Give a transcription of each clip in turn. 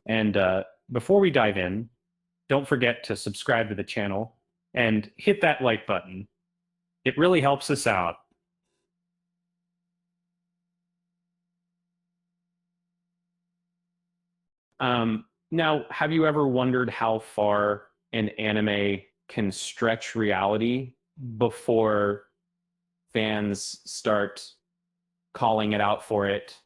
And before we dive in, don't forget to subscribe to the channel and hit that like button. It really helps us out. Now, have you ever wondered how far an anime can stretch reality before fans start calling it out for it?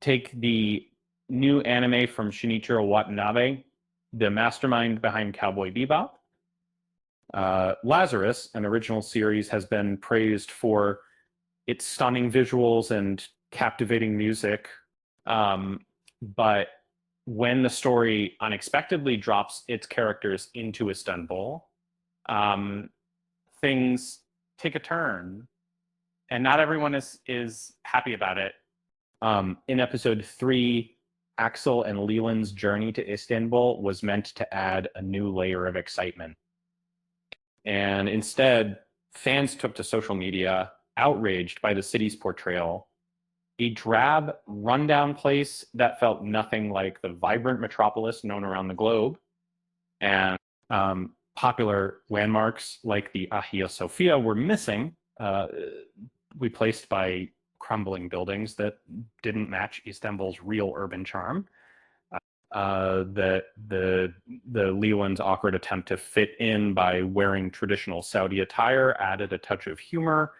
Take the new anime from Shinichiro Watanabe, the mastermind behind Cowboy Bebop. Lazarus, an original series, has been praised for its stunning visuals and captivating music. But when the story unexpectedly drops its characters into Istanbul, things take a turn, and not everyone is happy about it. In episode 3, Axel and Leland's journey to Istanbul was meant to add a new layer of excitement. And instead, fans took to social media, outraged by the city's portrayal, a drab, rundown place that felt nothing like the vibrant metropolis known around the globe. And popular landmarks like the Hagia Sophia were missing, replaced by crumbling buildings that didn't match Istanbul's real urban charm. The Leland's awkward attempt to fit in by wearing traditional Saudi attire added a touch of humor,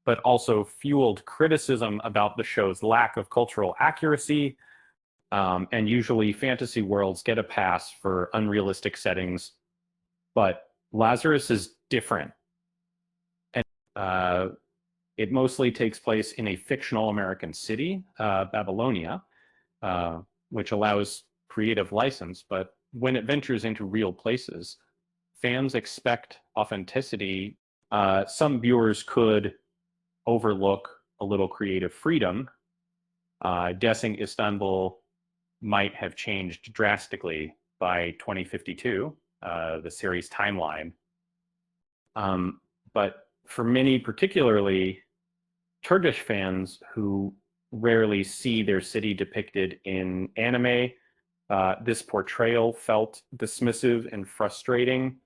but also fueled criticism about the show's lack of cultural accuracy. And usually fantasy worlds get a pass for unrealistic settings, but Lazarus is different. And it mostly takes place in a fictional American city, Babylonia, which allows creative license, but when it ventures into real places, fans expect authenticity. Some viewers could overlook a little creative freedom. Guessing Istanbul might have changed drastically by 2052, the series timeline. But for many, particularly Turkish fans who rarely see their city depicted in anime, this portrayal felt dismissive and frustrating.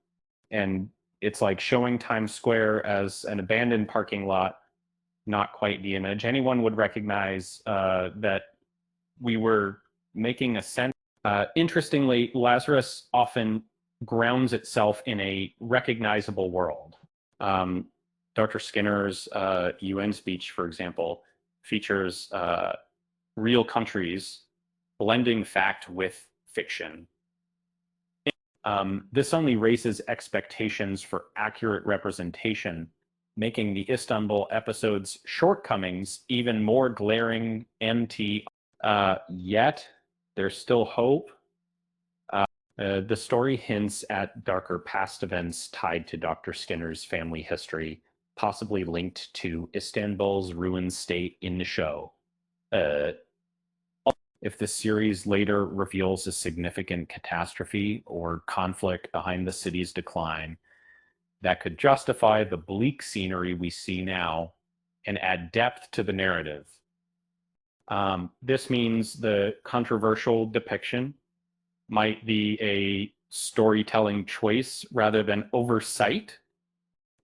And it's like showing Times Square as an abandoned parking lot, not quite the image anyone would recognize that we were making a sense. Interestingly, Lazarus often grounds itself in a recognizable world. Dr. Skinner's UN speech, for example, features real countries blending fact with fiction. This only raises expectations for accurate representation, making the Istanbul episode's shortcomings even more glaring. Yet, there's still hope. The story hints at darker past events tied to Dr. Skinner's family history, possibly linked to Istanbul's ruined state in the show. If the series later reveals a significant catastrophe or conflict behind the city's decline, that could justify the bleak scenery we see now and add depth to the narrative. This means the controversial depiction might be a storytelling choice rather than oversight.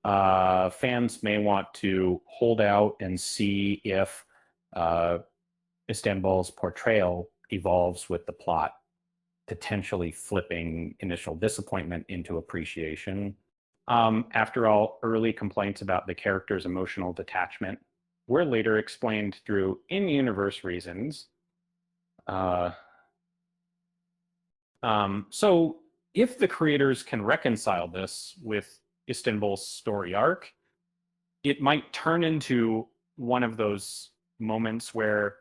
Fans may want to hold out and see if Istanbul's portrayal evolves with the plot, potentially flipping initial disappointment into appreciation. After all, early complaints about the character's emotional detachment were later explained through in-universe reasons. So if the creators can reconcile this with Istanbul's story arc, it might turn into one of those moments where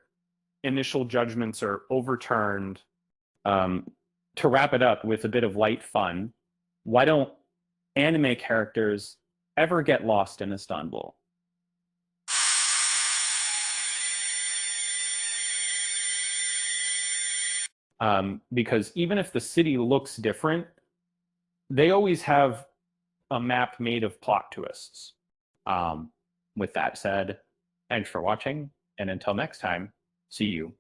initial judgments are overturned. To wrap it up with a bit of light fun, why don't anime characters ever get lost in Istanbul? Because even if the city looks different, they always have a map made of plot twists. With that said, thanks for watching, and until next time, see you.